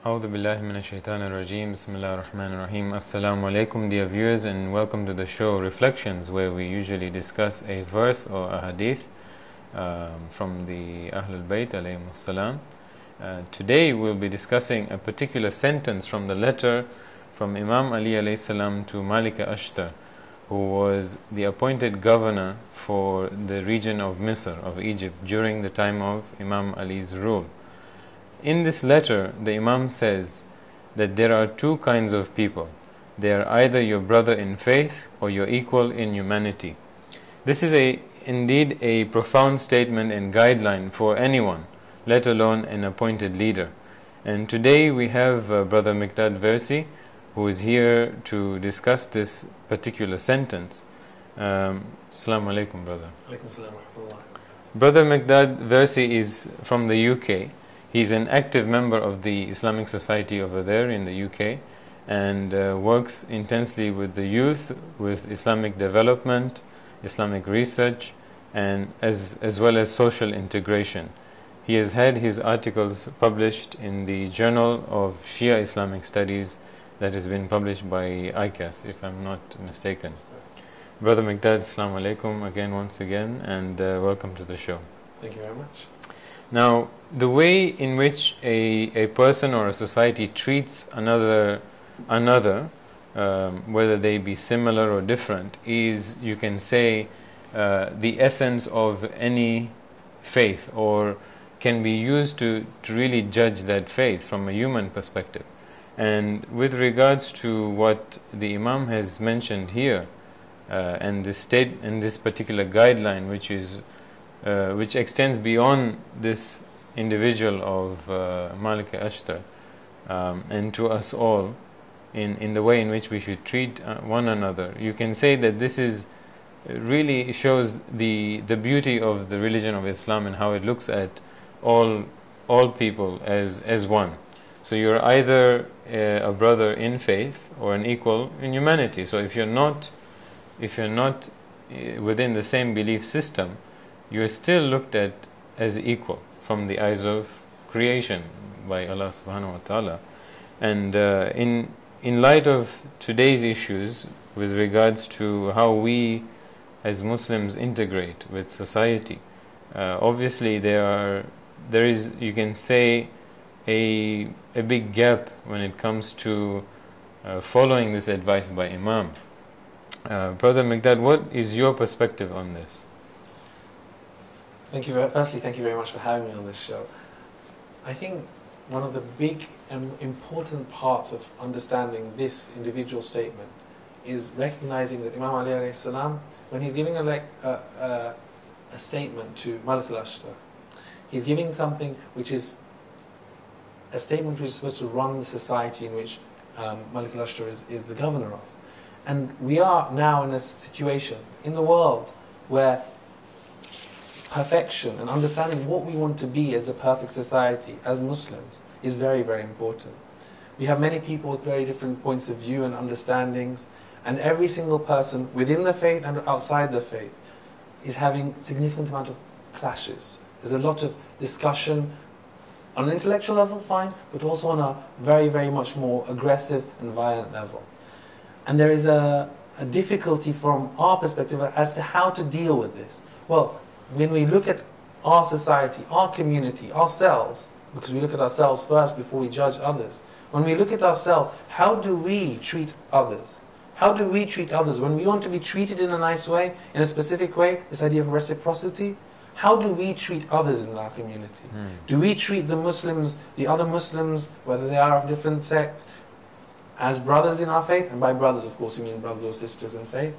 A'udhu billahi minash shaitanir rajim. Bismillahir rahmanir rahim. Assalamu alaikum, dear viewers, and welcome to the show Reflections, where we usually discuss a verse or a hadith from the Ahlul Bayt alayhimus salam. Today we'll be discussing a particular sentence from the letter from Imam Ali alayhi salam to Malik Ashtar, who was the appointed governor for the region of Misr, of Egypt, during the time of Imam Ali's rule. In this letter, the Imam says that there are two kinds of people. They are either your brother in faith or your equal in humanity. This is indeed a profound statement and guideline for anyone, let alone an appointed leader. And today we have Brother Miqdad Versi, who is here to discuss this particular sentence. Assalamu alaikum, brother. Alaikum salam wa rahmatullah. Brother Miqdad Versi is from the UK. He's an active member of the Islamic Society over there in the UK, and works intensely with the youth, with Islamic development, Islamic research, and as well as social integration. He has had his articles published in the Journal of Shia Islamic Studies that has been published by ICAS, if I'm not mistaken. Brother Miqdad, Assalamu alaikum again, once again, and welcome to the show. Thank you very much. Now, the way in which a person or a society treats another, whether they be similar or different, is, you can say, the essence of any faith, or can be used to really judge that faith from a human perspective. And with regards to what the Imam has mentioned here, and this particular guideline, which extends beyond this individual of Malik Ashtar, and to us all, in the way in which we should treat one another, you can say that this is really shows the beauty of the religion of Islam and how it looks at all people as one. So you're either a brother in faith or an equal in humanity. So if you're not within the same belief system, you are still looked at as equal from the eyes of creation by Allah subhanahu wa ta'ala. And in light of today's issues with regards to how we as Muslims integrate with society, obviously there is, you can say, a big gap when it comes to following this advice by Imam. Brother Miqdad, what is your perspective on this? Firstly, thank you very much for having me on this show. I think one of the big and important parts of understanding this individual statement is recognizing that Imam Ali alayhi salam, when he's giving a statement to Malik al-Ashtar, he's giving something which is a statement which is supposed to run the society in which Malik al-Ashtar is the governor of. And we are now in a situation in the world where perfection and understanding what we want to be as a perfect society, as Muslims, is very, very important. We have many people with very different points of view and understandings, and every single person within the faith and outside the faith is having a significant amount of clashes. There's a lot of discussion on an intellectual level, fine, but also on a very, very much more aggressive and violent level. And there is a difficulty from our perspective as to how to deal with this. Well, when we look at our society, our community, ourselves, because we look at ourselves first before we judge others, when we look at ourselves, how do we treat others? How do we treat others? When we want to be treated in a nice way, in a specific way, this idea of reciprocity, how do we treat others in our community? Do we treat the Muslims, the other Muslims, whether they are of different sects, as brothers in our faith? And by brothers, of course, we mean brothers or sisters in faith.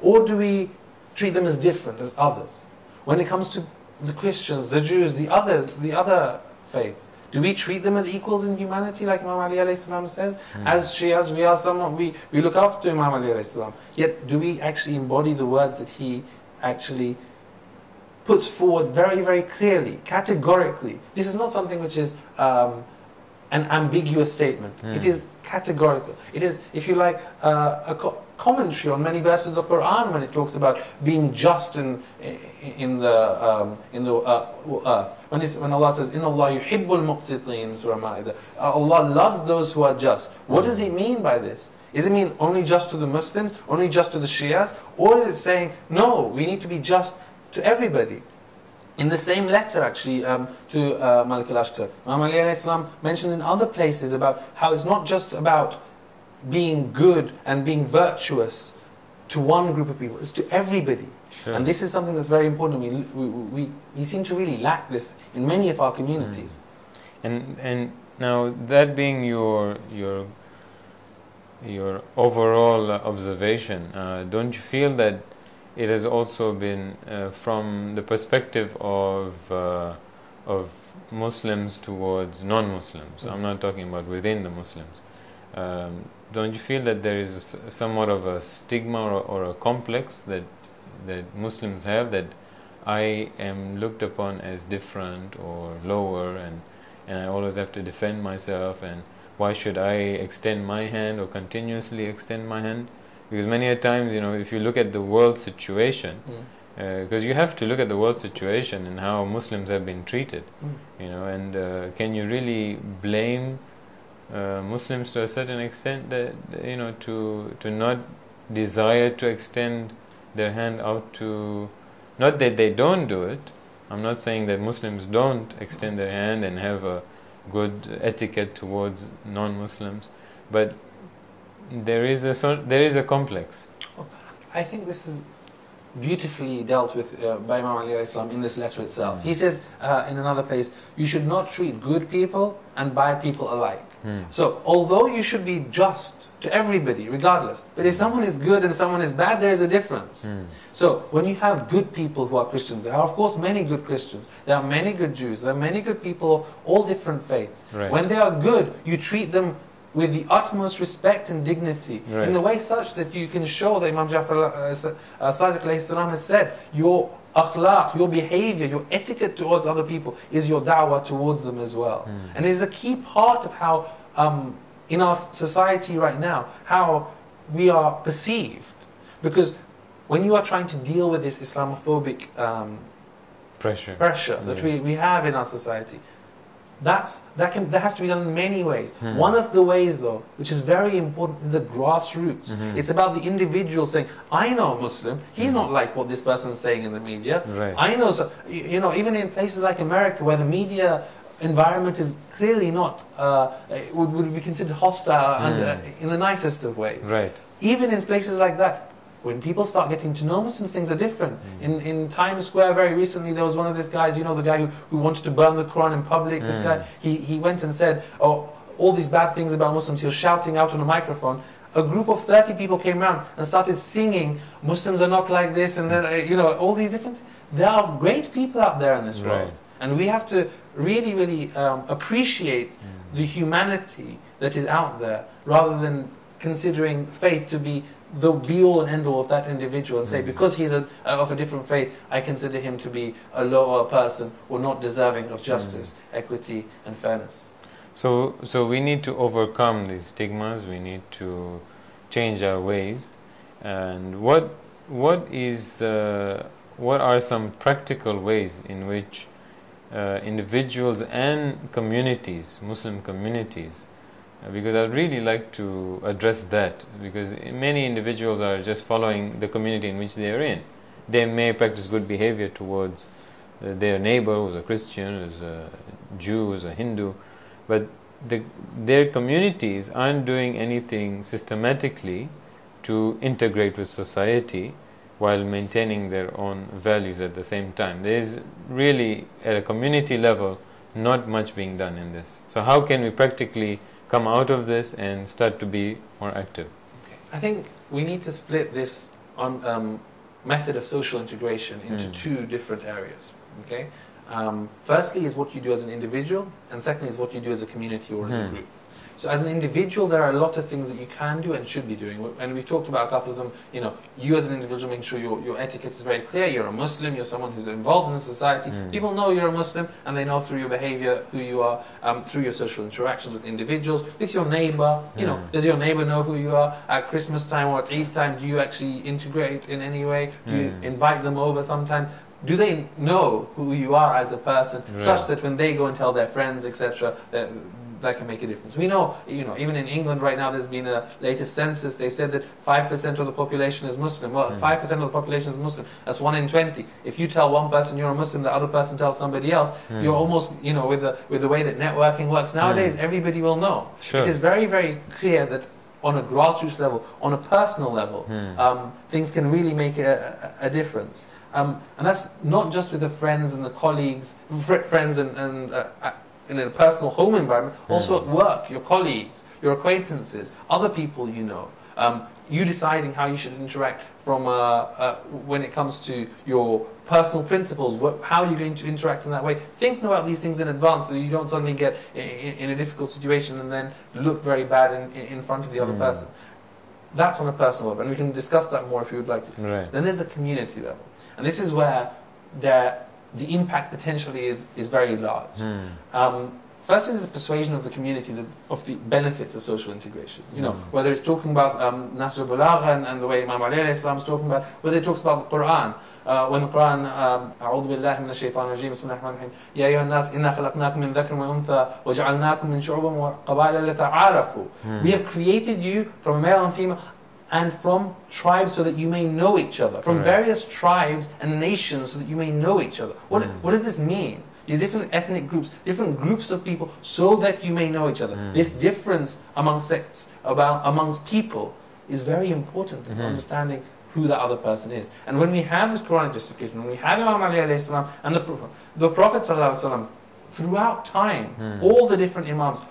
Or do we treat them as different, as others? When it comes to the Christians, the Jews, the other faiths, do we treat them as equals in humanity, like Imam Ali alayhi salam says? As Shias, we are someone, we look up to Imam Ali alayhi salam. Yet, do we actually embody the words that he actually puts forward very, very clearly, categorically? This is not something which is an ambiguous statement. It is categorical. It is, if you like, commentary on many verses of the Quran when it talks about being just in the earth. When Allah says, "Inna Allah yuhibbul muqsitin," Surah Ma'idah, Allah loves those who are just. What does He mean by this? Does it mean only just to the Muslims, only just to the Shias, or is it saying no? We need to be just to everybody. In the same letter, actually, to Malik al-Ashtar, Imam Ali alayhi salam mentions in other places about how it's not just about being good and being virtuous to one group of people, it's to everybody. Sure. And this is something that's very important. We seem to really lack this in many of our communities. And now, that being your overall observation, don't you feel that it has also been from the perspective of Muslims towards non-Muslims? I'm not talking about within the Muslims. Don't you feel that there is somewhat of a stigma or a complex that Muslims have, that I am looked upon as different or lower, and I always have to defend myself, and why should I extend my hand or continuously extend my hand? Because many a times, if you look at the world situation, because you have to look at the world situation and how Muslims have been treated, and can you really blame Muslims to a certain extent that to not desire to extend their hand out to, not that they don't do it. I'm not saying that Muslims don't extend their hand and have a good etiquette towards non-Muslims, but there is a complex. I think this is beautifully dealt with by Imam Ali alayhi salam in this letter itself. He says in another place, you should not treat good people and bad people alike. So although you should be just to everybody regardless, but if someone is good and someone is bad, there is a difference. So when you have good people who are Christians, there are of course many good Christians, there are many good Jews, there are many good people of all different faiths. Right. When they are good, you treat them with the utmost respect and dignity, in the way such that you can show that Imam Ja'far Sadiq alayhi salam has said, your akhlaq, your behavior, your etiquette towards other people is your da'wah towards them as well. And it is a key part of how, in our society right now, how we are perceived. Because when you are trying to deal with this Islamophobic pressure that we have in our society, that has to be done in many ways. One of the ways, though, which is very important, is the grassroots. It's about the individual saying, I know a Muslim, he's not like what this person is saying in the media. Right. I know, even in places like America, where the media environment is clearly not, would be considered hostile and in the nicest of ways. Right. Even in places like that, when people start getting to know Muslims, things are different. In Times Square very recently, there was one of these guys, the guy who wanted to burn the Quran in public. This guy, he went and said, all these bad things about Muslims. He was shouting out on a microphone. A group of 30 people came around and started singing, Muslims are not like this, and then, all these different things. There are great people out there in this world. And we have to really, really appreciate the humanity that is out there, rather than considering faith to be the be-all and end-all of that individual, and say, because he's of a different faith, I consider him to be a lower person or not deserving of justice, equity and fairness. So we need to overcome these stigmas, we need to change our ways. And what are some practical ways in which individuals and communities, Muslim communities, because I'd really like to address that, because many individuals are just following the community in which they are in. They may practice good behavior towards their neighbor who's a Christian, who's a Jew, who's a Hindu, but their communities aren't doing anything systematically to integrate with society while maintaining their own values at the same time. There is really, at a community level, not much being done in this. So how can we practically come out of this and start to be more active? I think we need to split this on method of social integration into two different areas. Okay. Firstly is what you do as an individual, and secondly is what you do as a community or as a group. So as an individual, there are a lot of things that you can do and should be doing. And we've talked about a couple of them. You know, you as an individual, making sure your etiquette is very clear. You're a Muslim, you're someone who's involved in the society. People know you're a Muslim, and they know through your behavior who you are, through your social interactions with individuals, with your neighbor. You know, does your neighbor know who you are? At Christmas time or at Eid time, do you actually integrate in any way? Do you invite them over sometimes? Do they know who you are as a person, such that when they go and tell their friends, etc., that can make a difference? We know, you know, even in England right now, there's been a latest census. They said that 5% of the population is Muslim. Well, 5% of the population is Muslim. That's 1 in 20. If you tell one person you're a Muslim, the other person tells somebody else, you're almost, you know, with the way that networking works nowadays, everybody will know. Sure. It is very, very clear that on a grassroots level, on a personal level, things can really make a difference. And that's not just with the friends and the colleagues, friends and in a personal home environment, also at work, your colleagues, your acquaintances, other people you know. You deciding how you should interact from when it comes to your personal principles, how you're going to interact in that way. Thinking about these things in advance so you don't suddenly get in a difficult situation and then look very bad in front of the other person. That's on a personal level, and we can discuss that more if you would like to. Right. Then there's a community level, and this is where the impact potentially is very large. First is the persuasion of the community of the benefits of social integration. You know, whether it's talking about Nahjul Balagha and the way Imam Ali is talking about, whether it talks about the Quran. When the Quran, أعوذ بالله من الشيطان الرجيم بسم الله الرحمن الرحيم يا أيها الناس إنا خلقناكم من ذكر وأنثى وجعلناكم من شعوب وقبائل لتعارفوا. We have created you from male and female and from tribes so that you may know each other. From various tribes and nations so that you may know each other. What does this mean? These different ethnic groups, different groups of people, so that you may know each other. This difference among sects, amongst people, is very important in understanding who the other person is. And when we have this Quranic justification, when we have Imam Ali alayhi salam and the Prophet sallallahu alaihi wasallam, throughout time, all the different Imams,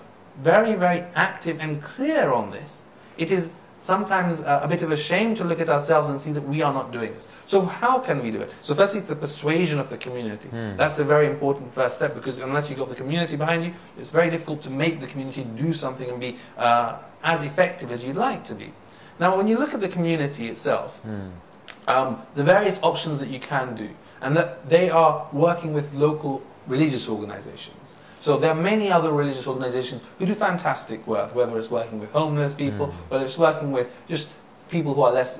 very, very active and clear on this, it is sometimes a bit of a shame to look at ourselves and see that we are not doing this. So how can we do it? So firstly, it's the persuasion of the community. That's a very important first step, because unless you've got the community behind you, it's very difficult to make the community do something and be as effective as you'd like to be. Now, when you look at the community itself, the various options that you can do, and that they are working with local religious organizations. So there are many other religious organizations who do fantastic work, whether it's working with homeless people, whether it's working with just people who are less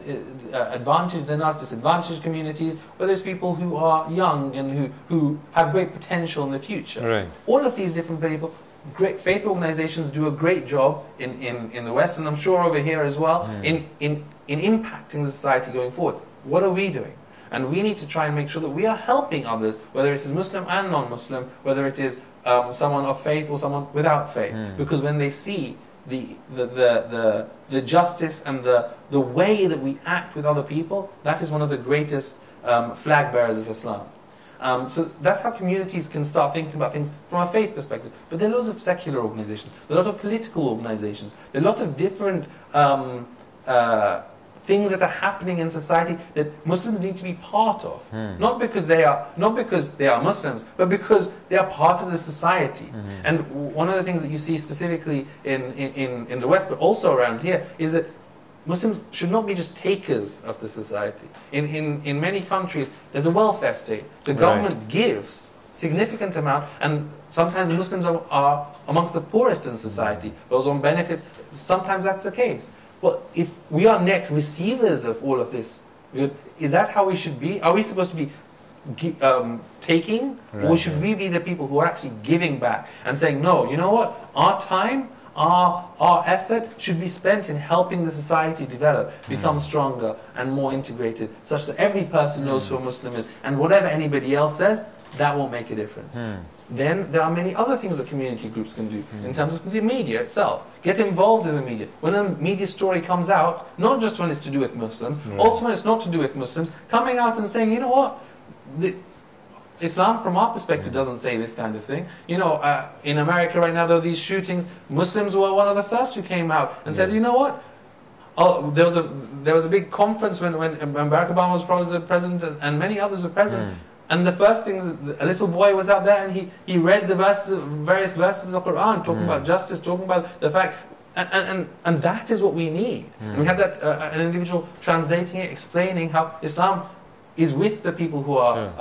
advantaged than us, disadvantaged communities, whether it's people who are young and who have great potential in the future. Right. All of these different people, great faith organizations do a great job in the West, and I'm sure over here as well, in impacting the society going forward. What are we doing? And we need to try and make sure that we are helping others, whether it is Muslim and non-Muslim, whether it is someone of faith or someone without faith. Because when they see the justice and the way that we act with other people, that is one of the greatest flag bearers of Islam. So that's how communities can start thinking about things from a faith perspective. But there are loads of secular organizations, there are lots of political organizations, there are lots of different things that are happening in society that Muslims need to be part of. Not because they are Muslims, but because they are part of the society. And one of the things that you see specifically in the West, but also around here, is that Muslims should not be just takers of the society. In many countries, there's a welfare state. The government gives significant amount, and sometimes Muslims are amongst the poorest in society. Those on benefits, sometimes that's the case. Well, if we are net receivers of all of this, is that how we should be? Are we supposed to be taking? Or should we be the people who are actually giving back and saying, no, you know what? Our time, our effort should be spent in helping the society develop, become stronger and more integrated, such that every person knows who a Muslim is. And whatever anybody else says, that won't make a difference. Then there are many other things that community groups can do in terms of the media itself. Get involved in the media. When a media story comes out, not just when it's to do with Muslims, also when it's not to do with Muslims, coming out and saying, you know what, Islam from our perspective doesn't say this kind of thing. You know, in America right now there are these shootings. Muslims were one of the first who came out and said, you know what, there was a big conference when Barack Obama was president and many others were present. And the first thing, a little boy was out there and he read the verses, various verses of the Quran, talking about justice, talking about the fact, and that is what we need. And we had that an individual translating it, explaining how Islam is with the people who are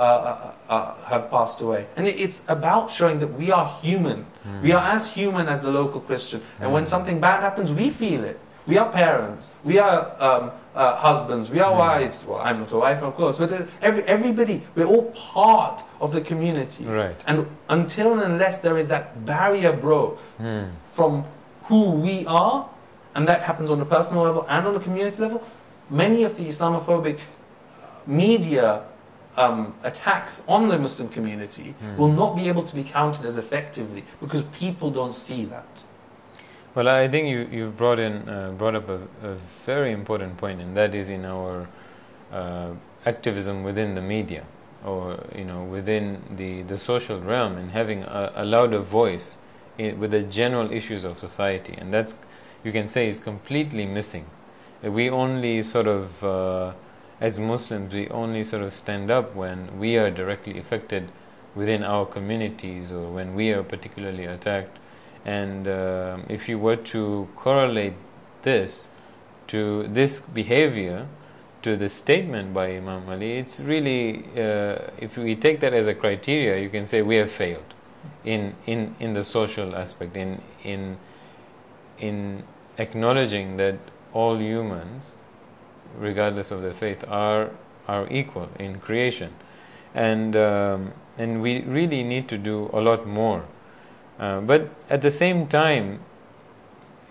have passed away. And it's about showing that we are human. We are as human as the local Christian. And when something bad happens, we feel it. We are parents, we are husbands, we are wives. Well, I'm not a wife, of course, but everybody, we're all part of the community. Right. And until and unless there is that barrier broke from who we are, and that happens on a personal level and on a community level, many of the Islamophobic media attacks on the Muslim community will not be able to be counted as effectively because people don't see that. Well, I think you brought up a very important point, and that is in our activism within the media, or within the social realm, and having a louder voice with the general issues of society, and that's, you can say, is completely missing. We only sort of, as Muslims, we only sort of stand up when we are directly affected within our communities, or when we are particularly attacked. And if you were to correlate this to this behavior to the statement by Imam Ali, it's really, if we take that as a criteria, you can say we have failed in the social aspect, in acknowledging that all humans, regardless of their faith, are equal in creation, and we really need to do a lot more. But at the same time,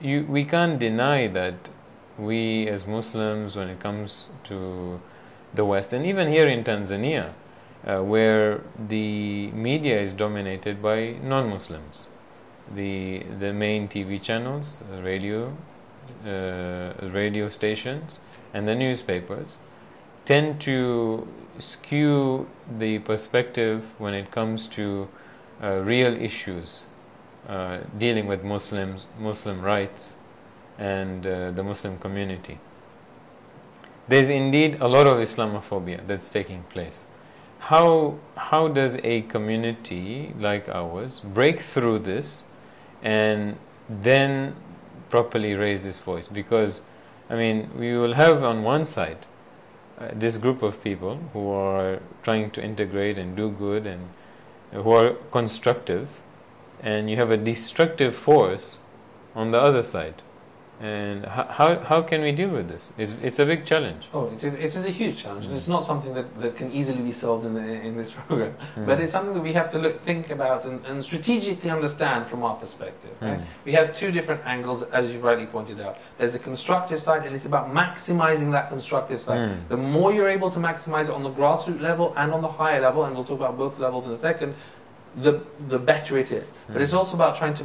we can't deny that we as Muslims, when it comes to the West, and even here in Tanzania, where the media is dominated by non-Muslims, the main TV channels, radio stations, and the newspapers tend to skew the perspective when it comes to real issues dealing with Muslims, Muslim rights, and the Muslim community. There's indeed a lot of Islamophobia that's taking place. How does a community like ours break through this and then properly raise this voice? Because, I mean, we will have on one side this group of people who are trying to integrate and do good and who are constructive, and you have a destructive force on the other side. And how can we deal with this? It's a big challenge. Oh, it is a huge challenge, and it's not something that can easily be solved in this program. But it's something that we have to think about and strategically understand from our perspective. Right? We have two different angles, as you rightly pointed out. There's a constructive side, and it's about maximizing that constructive side. The more you're able to maximize it on the grassroots level and on the higher level, and we'll talk about both levels in a second, the better it is. But it's also about trying to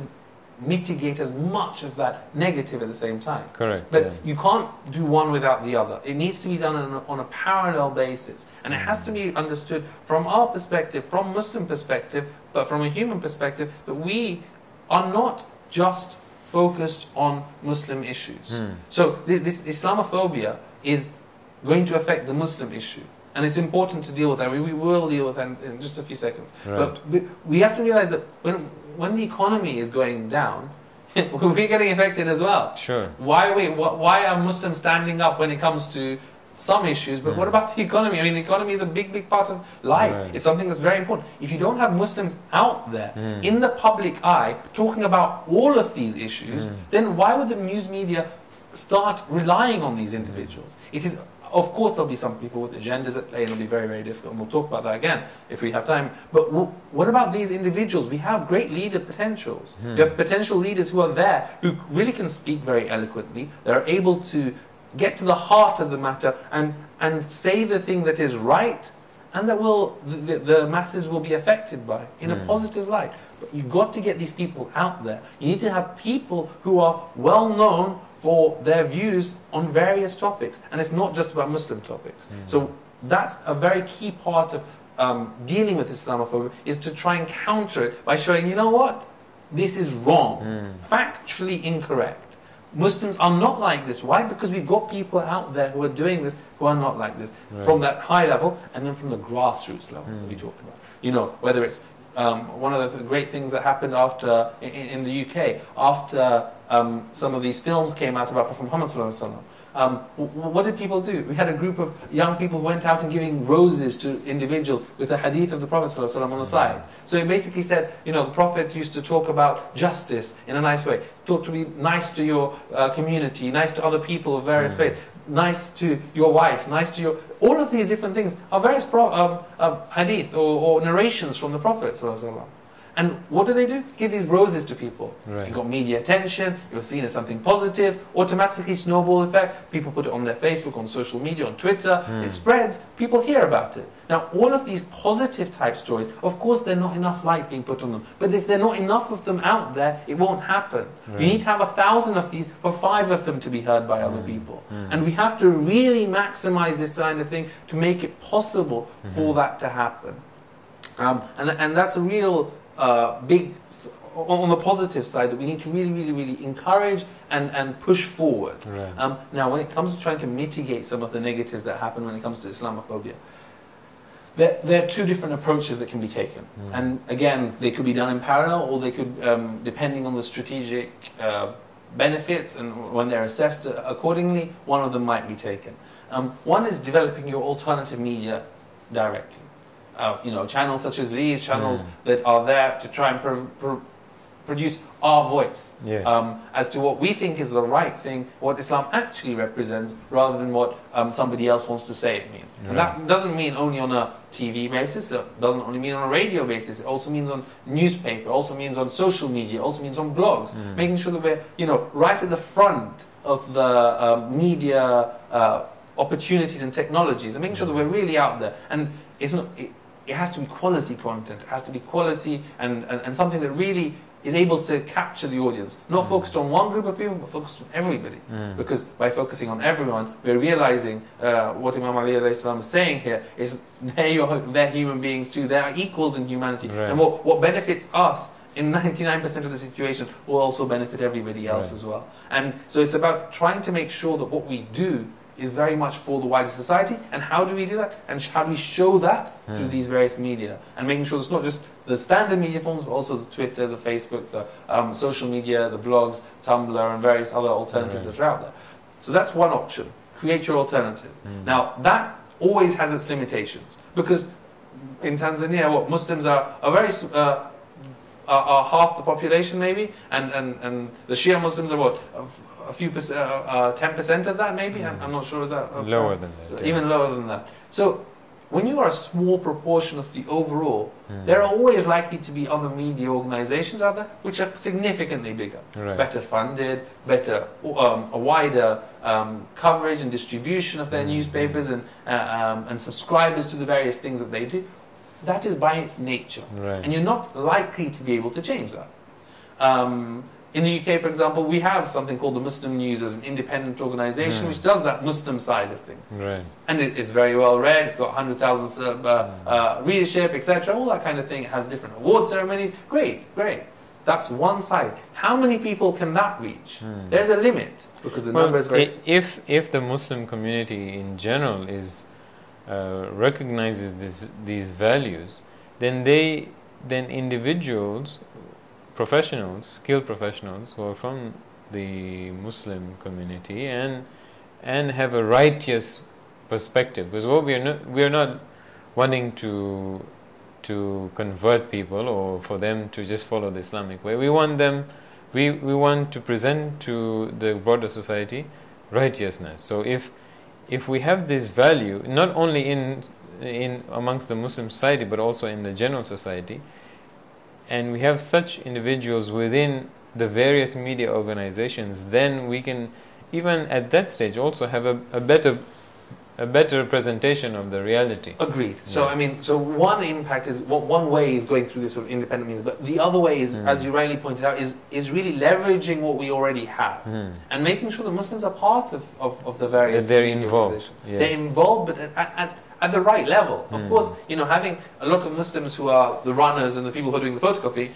mitigate as much of that negative at the same time. Correct. But you can't do one without the other. It needs to be done on a parallel basis. And it has to be understood from our perspective, from Muslim perspective, but from a human perspective, that we are not just focused on Muslim issues. So this Islamophobia is going to affect the Muslim issue. And it's important to deal with that. We will deal with that in just a few seconds. Right. But we have to realize that when the economy is going down, we're getting affected as well. Sure. Why are Muslims standing up when it comes to some issues? But what about the economy? I mean, the economy is a big part of life. Right. It's something that's very important. If you don't have Muslims out there in the public eye talking about all of these issues, then why would the news media start relying on these individuals? It is. Of course, there'll be some people with agendas at play, and it'll be very, very difficult. And we'll talk about that again if we have time. But what about these individuals? We have great leader potentials. We have potential leaders who are there, who really can speak very eloquently. They're able to get to the heart of the matter and say the thing that is right, and that the masses will be affected by in a positive light. But you've got to get these people out there. You need to have people who are well known for their views on various topics. And it's not just about Muslim topics. So that's a very key part of dealing with Islamophobia, is to try and counter it by showing, you know what? This is wrong, factually incorrect. Muslims are not like this. Why? Because we've got people out there who are doing this who are not like this, from that high level and then from the grassroots level that we talked about. You know, whether it's one of the great things that happened after in the UK after some of these films came out about Prophet Muhammad sallallahu alaihi wasallam. What did people do? We had a group of young people who went out and giving roses to individuals with the hadith of the Prophet ﷺ on the side. So it basically said, you know, the Prophet used to talk about justice in a nice way. Talk to be nice to your community, nice to other people of various faiths, nice to your wife, nice to your... All of these different things are various hadith or narrations from the Prophet ﷺ. And what do? Give these roses to people. Right. It got media attention, it was seen as something positive, automatically snowball effect. People put it on their Facebook, on social media, on Twitter, it spreads, people hear about it. Now, all of these positive type stories, of course, there's not enough light being put on them. But if there are not enough of them out there, it won't happen. Right. You need to have 1,000 of these for 5 of them to be heard by other people. And we have to really maximize this kind of thing to make it possible for that to happen. And that's a real... big, on the positive side, that we need to really encourage and push forward. Right. Now, when it comes to trying to mitigate some of the negatives that happen when it comes to Islamophobia, there are 2 different approaches that can be taken. And again, they could be done in parallel, or they could, depending on the strategic benefits and when they're assessed accordingly, one of them might be taken. One is developing your alternative media directly. You know, channels such as these, channels that are there to try and produce our voice as to what we think is the right thing, what Islam actually represents, rather than what somebody else wants to say it means. And that doesn't mean only on a TV basis, it doesn't only mean on a radio basis, it also means on newspaper, it also means on social media, it also means on blogs, making sure that we're, you know, right at the front of the media opportunities and technologies, and making sure that we're really out there. And it's not... It has to be quality content. It has to be quality and something that really is able to capture the audience. Not focused on one group of people, but focused on everybody. Because by focusing on everyone, we're realizing what Imam Ali is saying here is they're human beings too. They are equals in humanity. Right. And what benefits us in 99% of the situation will also benefit everybody else as well. And so it's about trying to make sure that what we do is very much for the wider society. And how do we do that? And how do we show that through these various media? And making sure it's not just the standard media forms, but also the Twitter, the Facebook, the social media, the blogs, Tumblr, and various other alternatives that are out there. So that's one option. Create your alternative. Now, that always has its limitations. Because in Tanzania, what Muslims are very... are half the population maybe, and the Shia Muslims are what, a few percent, 10% of that maybe. I'm not sure, is that lower than that? Even lower than that. So when you are a small proportion of the overall, there are always likely to be other media organizations out there which are significantly bigger, better funded, better, a wider coverage and distribution of their newspapers and subscribers to the various things that they do. That is by its nature. And you're not likely to be able to change that. In the UK, for example, we have something called the Muslim News as an independent organization which does that Muslim side of things. And it's very well read, it's got 100,000 readership, etc. All that kind of thing. It has different award ceremonies. Great. That's one side. How many people can that reach? There's a limit, because the number is very... If the Muslim community in general is... recognizes these values, then individuals, professionals, skilled professionals who are from the Muslim community and have a righteous perspective, because what we are not wanting to convert people or for them to just follow the Islamic way. We want them, we want to present to the broader society righteousness. So if we have this value, not only in amongst the Muslim society, but also in the general society, and we have such individuals within the various media organizations, then we can, even at that stage, also have a better presentation of the reality. Agreed. So I mean, so one impact is, one way is going through this sort of independent means, but the other way is, as you rightly pointed out, is really leveraging what we already have and making sure that Muslims are part of the various they're involved. They're involved, but at the right level. Of course, you know, having a lot of Muslims who are the runners and the people who are doing the photocopy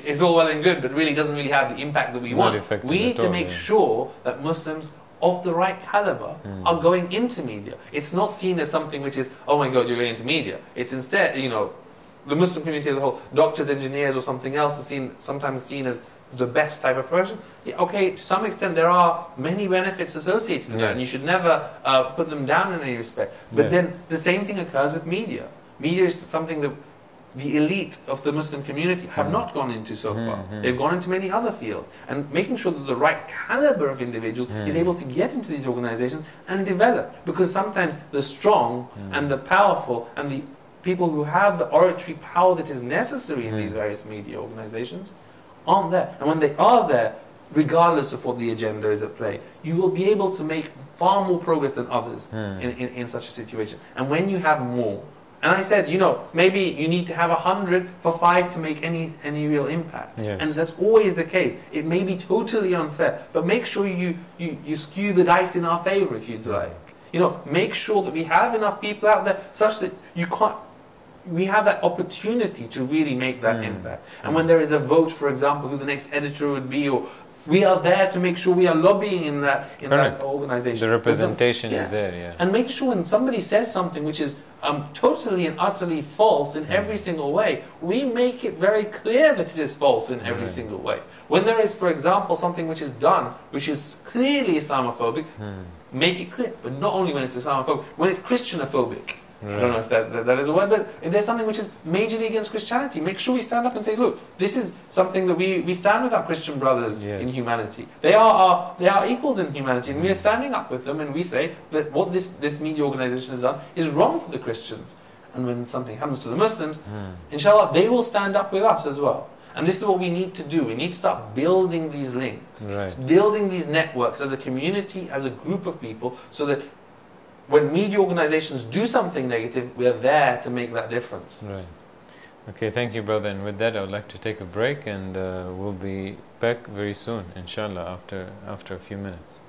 is all well and good, but really doesn't really have the impact that we want. We need to make sure that Muslims of the right caliber are going into media. It's not seen as something which is, oh my God, you're going into media. It's instead, you know, the Muslim community as a whole, doctors, engineers, or something else is sometimes seen as the best type of profession. Yeah, okay, to some extent there are many benefits associated with that, and you should never put them down in any respect. But then the same thing occurs with media. Media is something that the elite of the Muslim community have not gone into so far. They've gone into many other fields. And making sure that the right caliber of individuals is able to get into these organizations and develop. Because sometimes the strong and the powerful and the people who have the oratory power that is necessary in these various media organizations aren't there. And when they are there, regardless of what the agenda is at play, you will be able to make far more progress than others in such a situation. And when you have more, and I said, you know, maybe you need to have 100 for 5 to make any real impact. And that's always the case. It may be totally unfair, but make sure you skew the dice in our favor if you'd like. You know, make sure that we have enough people out there such that we have that opportunity to really make that impact. And when there is a vote, for example, who the next editor would be, or we are there to make sure we are lobbying in that organization. The representation is there, And make sure when somebody says something which is totally and utterly false in every single way, we make it very clear that it is false in every single way. When there is, for example, something which is done which is clearly Islamophobic, make it clear. But not only when it's Islamophobic, when it's Christianophobic. I don't know if that is a word, but if there's something which is majorly against Christianity, make sure we stand up and say, look, this is something that we stand with our Christian brothers in humanity. They are equals in humanity, and we are standing up with them, and we say that what this media organization has done is wrong for the Christians. And when something happens to the Muslims, inshallah, they will stand up with us as well. And this is what we need to do. We need to start building these links, building these networks as a community, as a group of people, so that when media organizations do something negative, we're there to make that difference. Okay, thank you, brother. And with that, I would like to take a break, and we'll be back very soon, inshallah, after a few minutes.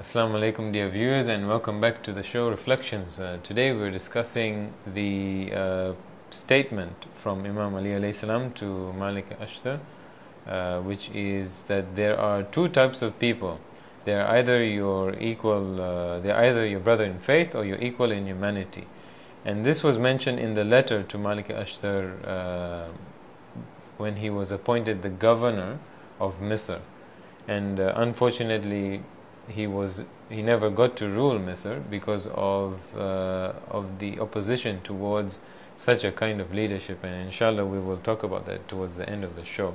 Assalamu alaikum, dear viewers, and welcome back to the show Reflections. Today we're discussing the statement from Imam Ali alayhi salam to Malik Ashtar, which is that there are two types of people. They are either your equal, they are either your brother in faith or your equal in humanity. And this was mentioned in the letter to Malik Ashtar when he was appointed the governor of Misr. And unfortunately, he never got to rule Misr because of the opposition towards such a kind of leadership, and inshallah we will talk about that towards the end of the show.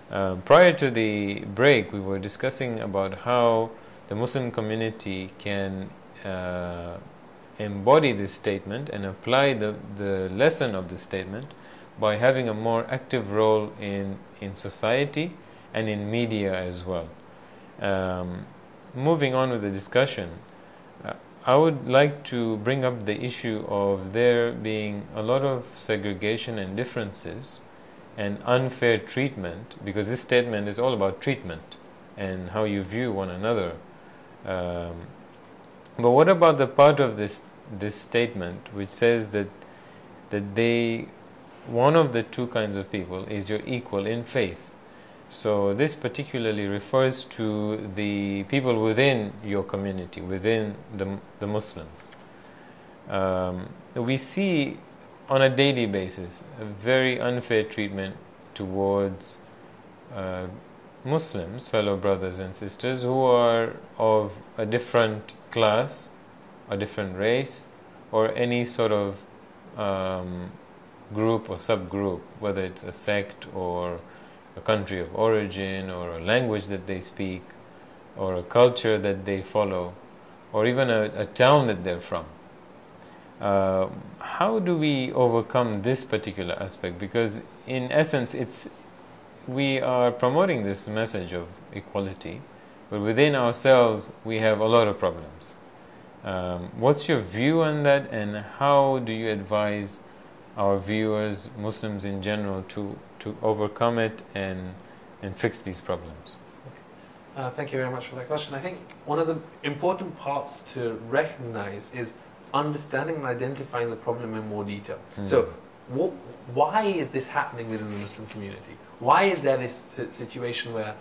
Prior to the break, we were discussing about how the Muslim community can embody this statement and apply the lesson of this statement by having a more active role in society and in media as well. Moving on with the discussion, I would like to bring up the issue of there being a lot of segregation and differences and unfair treatment, because this statement is all about treatment and how you view one another. But what about the part of this statement which says that that one of the two kinds of people is your equal in faith. So this particularly refers to the people within your community, within the Muslims. We see on a daily basis a very unfair treatment towards Muslims, fellow brothers and sisters, who are of a different class, a different race, or any sort of group or subgroup, whether it's a sect or a country of origin or a language that they speak or a culture that they follow or even a town that they're from. How do we overcome this particular aspect? Because in essence we are promoting this message of equality, but within ourselves we have a lot of problems. What's your view on that, and how do you advise our viewers, Muslims in general, to overcome it and fix these problems? Thank you very much for that question. I think one of the important parts to recognize is understanding and identifying the problem in more detail. So why is this happening within the Muslim community? Why is there this situation where,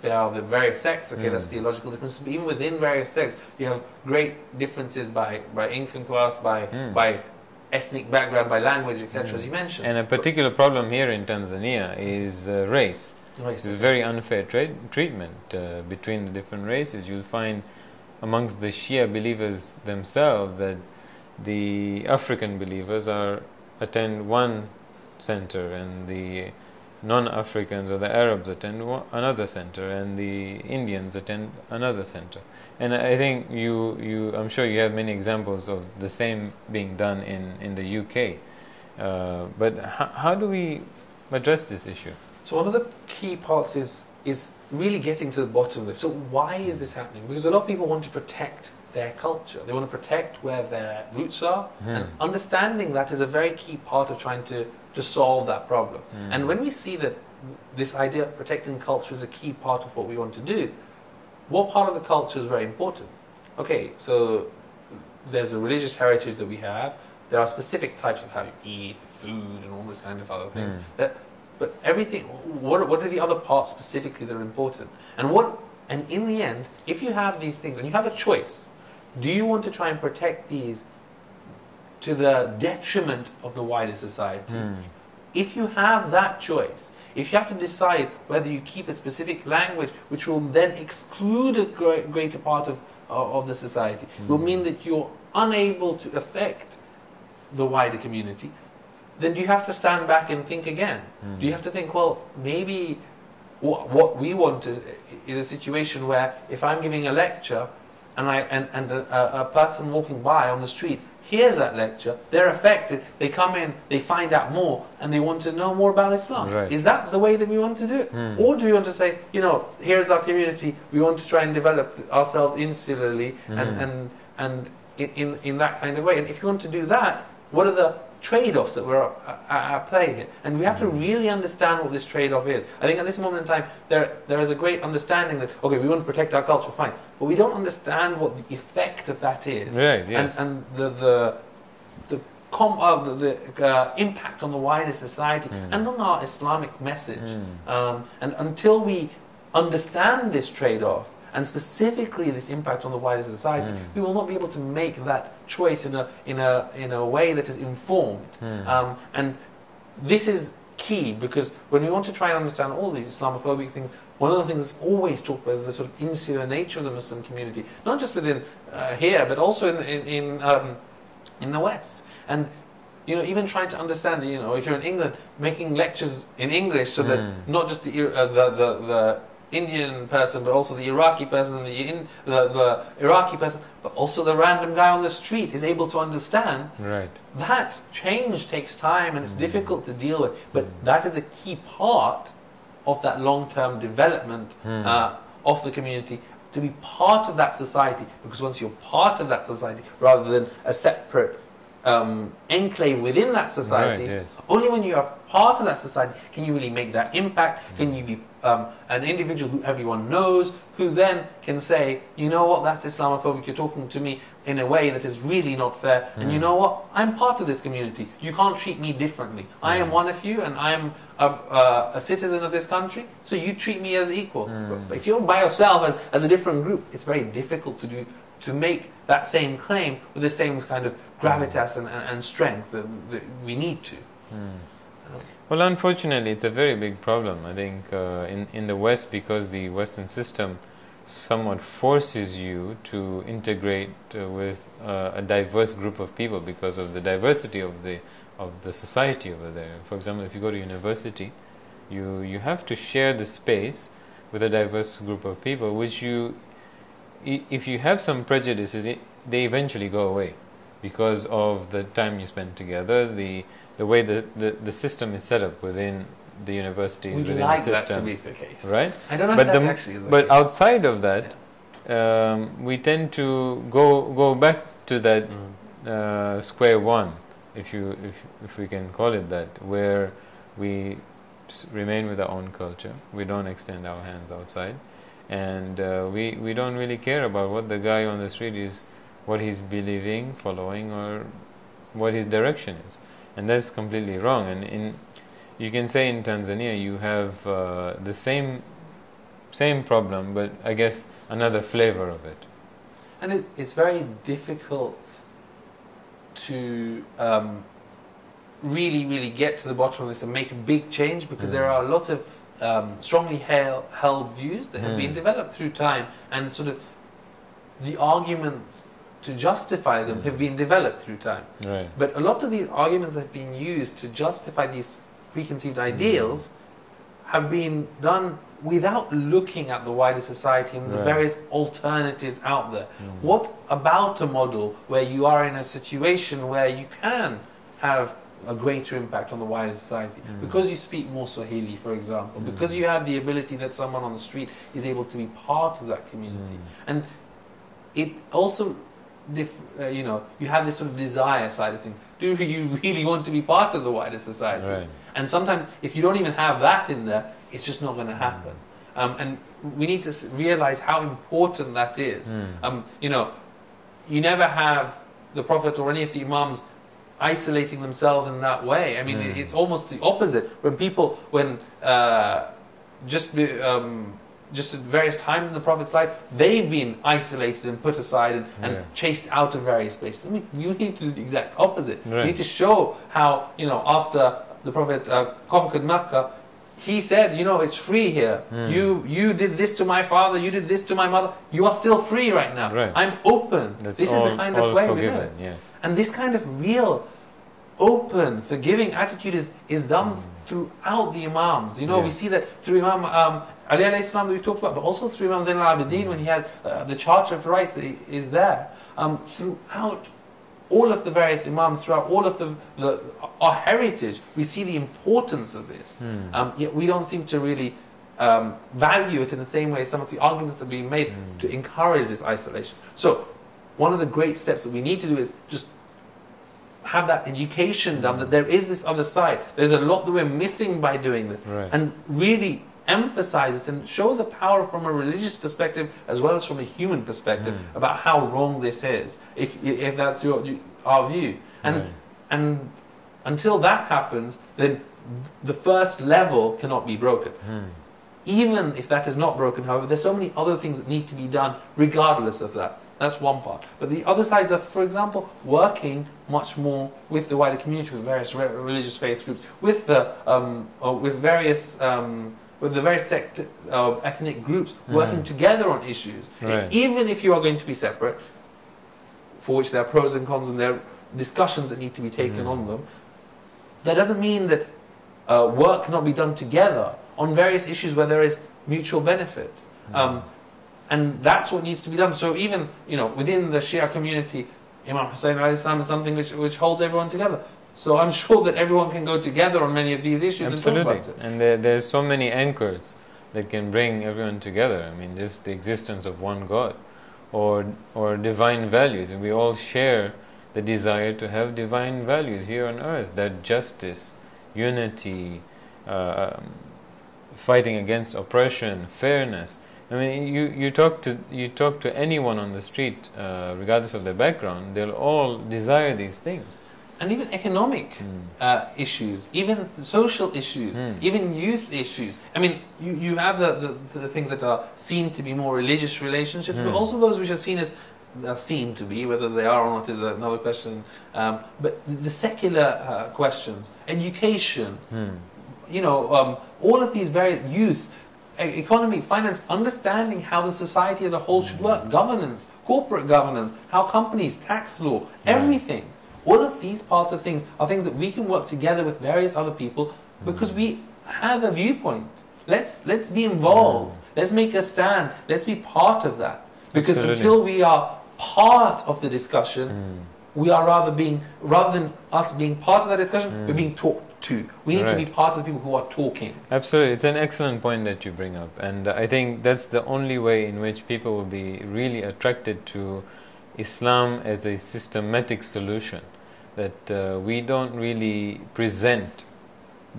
there are the various sects, okay, that's theological differences, but even within various sects, you have great differences by income class, by ethnic background, by language, etc., as you mentioned. And a particular problem here in Tanzania is race. There's very unfair treatment between the different races. You'll find amongst the Shia believers themselves that the African believers attend one center, and the non-Africans or the Arabs attend another center, and the Indians attend another center. And I think I'm sure you have many examples of the same being done in the UK. But how do we address this issue? So one of the key parts is really getting to the bottom of this. So why is this happening? Because a lot of people want to protect their culture. They want to protect where their roots are, and understanding that is a very key part of trying to solve that problem. And when we see that this idea of protecting culture is a key part of what we want to do, what part of the culture is very important? Okay, so there's a religious heritage that we have. There are specific types of how you eat, food, and all this kind of other things. But everything, what are the other parts specifically that are important? And in the end, if you have these things and you have a choice, do you want to try and protect these to the detriment of the wider society? If you have that choice, if you have to decide whether you keep a specific language which will then exclude a greater part of the society, will mean that you're unable to affect the wider community, then do you have to stand back and think again? Do you have to think, well, maybe what we want is a situation where if I'm giving a lecture and a person walking by on the street hears that lecture, they're affected, they come in, they find out more, and they want to know more about Islam. Right. Is that the way that we want to do it? Or do we want to say, here's our community, we want to try and develop ourselves insularly and in that kind of way? And if you want to do that, what are the trade-offs that were at play here? And we have to really understand what this trade-off is. I think at this moment in time, there is a great understanding that, okay, we want to protect our culture, fine, but we don't understand what the effect of that is. Right, yes. And the impact on the wider society and on our Islamic message. And until we understand this trade-off, and specifically this impact on the wider society, we will not be able to make that choice in a way that is informed. And this is key, because when we want to try and understand all these Islamophobic things, one of the things that's always talked about is the sort of insular nature of the Muslim community, not just within here, but also in the West. And even trying to understand, if you're in England, making lectures in English so that not just the Indian person, but also the Iraqi person, the Iraqi person, but also the random guy on the street is able to understand. Right. That change takes time and it's difficult to deal with, but that is a key part of that long-term development of the community, to be part of that society, because once you're part of that society, rather than a separate enclave within that society, only when you are part of that society can you really make that impact, can you be an individual who everyone knows, who then can say, you know what, that's Islamophobic, you're talking to me in a way that is really not fair, and you know what, I'm part of this community, you can't treat me differently. I am one of you, and I am a citizen of this country, so you treat me as equal. But if you're by yourself as a different group, it's very difficult to make that same claim with the same kind of gravitas and strength that we need to. Well, unfortunately, it's a very big problem. I think in the West, because the Western system somewhat forces you to integrate with a diverse group of people because of the diversity of the society over there. For example, if you go to university, you have to share the space with a diverse group of people, which if you have some prejudices, they eventually go away because of the time you spend together, the way the system is set up within the universities, Would you within like the system. that to be the case? Right? I don't know But if that actually is the but case. outside of that, we tend to go back to that square one, if we can call it that, where we remain with our own culture. We don't extend our hands outside, and we don't really care about what the guy on the street is, what he's believing, following, or what his direction is. And that's completely wrong. And you can say in Tanzania you have the same problem, but I guess another flavor of it. And it's very difficult to really get to the bottom of this and make a big change, because there are a lot of strongly held views that have been developed through time, and sort of the arguments to justify them have been developed through time. Right. But a lot of these arguments that have been used to justify these preconceived ideals have been done without looking at the wider society and the various alternatives out there. What about a model where you are in a situation where you can have a greater impact on the wider society? Because you speak more Swahili, for example, because you have the ability that someone on the street is able to be part of that community. And it also, you have this sort of desire side of things. Do you really want to be part of the wider society? Right. And sometimes, if you don't even have that in there, it's just not going to happen. And we need to realize how important that is. You never have the Prophet or any of the Imams isolating themselves in that way. I mean, it's almost the opposite. Just at various times in the Prophet's life, they've been isolated and put aside and chased out of various places. I mean, you need to do the exact opposite. Right. You need to show how, after the Prophet conquered Mecca, he said, it's free here. You did this to my father, you did this to my mother, you are still free right now. Right. I'm open. This is the kind of way we do it. Yes. And this kind of real, open, forgiving attitude is done throughout the Imams. We see that through Imam Ali alayhi salam that we've talked about, but also through Imam Zain al-Abidin when he has the Charter of Rights that is there. Throughout all of the various Imams, throughout all of our heritage, we see the importance of this. Yet we don't seem to really value it in the same way as some of the arguments that are being made to encourage this isolation. So, one of the great steps that we need to do is just have that education done, that there is this other side. There's a lot that we're missing by doing this. Right. And really emphasize this and show the power from a religious perspective as well as from a human perspective about how wrong this is, if that's our view. And until that happens, then the first level cannot be broken. Even if that is not broken, however, there's so many other things that need to be done regardless of that. That's one part. But the other sides are, for example, working much more with the wider community, with various religious faith groups, with the various ethnic groups working together on issues. Right. Even if you are going to be separate, for which there are pros and cons and there are discussions that need to be taken on them, that doesn't mean that work cannot be done together on various issues where there is mutual benefit. And that's what needs to be done. So even, within the Shia community, Imam Hussein alayhi salam is something which holds everyone together. So I'm sure that everyone can go together on many of these issues. Absolutely. And talk about it. And there's so many anchors that can bring everyone together. I mean, just the existence of one God or divine values. And we all share the desire to have divine values here on earth, that justice, unity, fighting against oppression, fairness. I mean, you talk to anyone on the street, regardless of their background, they'll all desire these things. And even economic issues, even social issues, even youth issues. I mean, you have the things that are seen to be more religious relationships, but also those which are seen as seen to be, whether they are or not is another question. But the secular questions, education, you know, all of these various youth, economy, finance, understanding how the society as a whole should work, governance, corporate governance, how companies, tax law, everything. All of these parts of things are things that we can work together with various other people because we have a viewpoint. Let's be involved. Let's make a stand. Let's be part of that. Because until we are part of the discussion, we are rather than us being part of that discussion, we're being talked to. We need to be part of the people who are talking. Absolutely. It's an excellent point that you bring up. And I think that's the only way in which people will be really attracted to Islam as a systematic solution. That we don't really present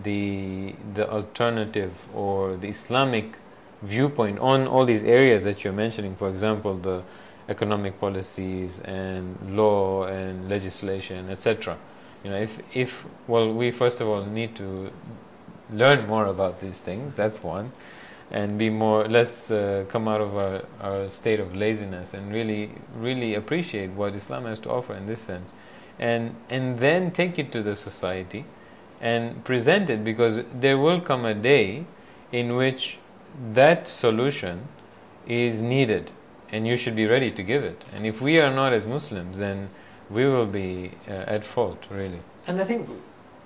the alternative or the Islamic viewpoint on all these areas that you're mentioning. For example, the economic policies and law and legislation, etc. You know, well, we first of all need to learn more about these things. That's one, and be more. Let's come out of our state of laziness and really appreciate what Islam has to offer in this sense. And then take it to the society and present it, because there will come a day in which that solution is needed and you should be ready to give it. And if we are not as Muslims, then we will be at fault, really. And I think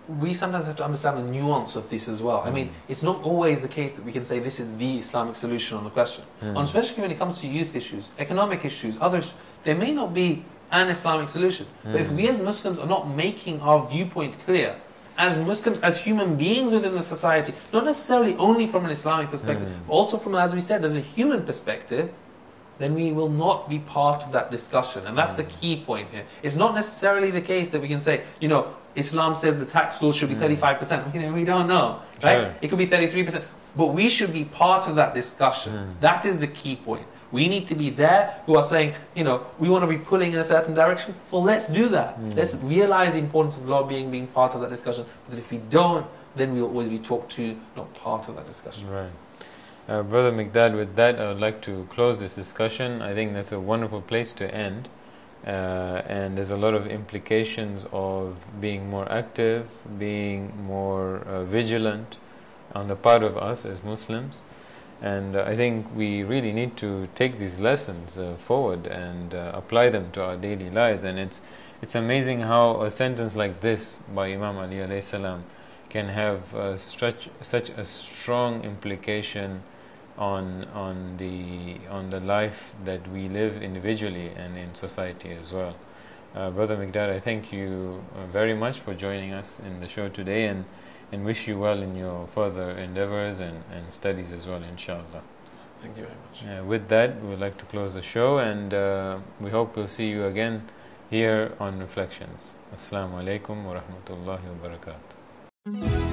we sometimes have to understand the nuance of this as well. I mean, it's not always the case that we can say this is the Islamic solution on the question. Especially when it comes to youth issues, economic issues, others, there may not be an Islamic solution. But if we as Muslims are not making our viewpoint clear, as Muslims, as human beings within the society, not necessarily only from an Islamic perspective, but also from, as we said, as a human perspective, then we will not be part of that discussion. And that's the key point here. It's not necessarily the case that we can say, you know, Islam says the tax law should be 35%. You know, we don't know, right? Sure. It could be 33%. But we should be part of that discussion. That is the key point. We need to be there who are saying, you know, we want to be pulling in a certain direction. Well, let's do that. Let's realize the importance of lobbying, being part of that discussion. Because if we don't, then we'll always be talked to, not part of that discussion. Right. Brother Miqdad, with that, I would like to close this discussion. I think that's a wonderful place to end. And there's a lot of implications of being more active, being more vigilant on the part of us as Muslims. And I think we really need to take these lessons forward and apply them to our daily lives. And it's amazing how a sentence like this by Imam Ali alayhi salam can have such a strong implication on the life that we live individually and in society as well. Brother Miqdad, I thank you very much for joining us in the show today, and wish you well in your further endeavors and studies as well, inshallah. Thank you very much. With that, we would like to close the show, and we hope we'll see you again here on Reflections. Assalamu alaikum wa rahmatullahi wa barakatuh.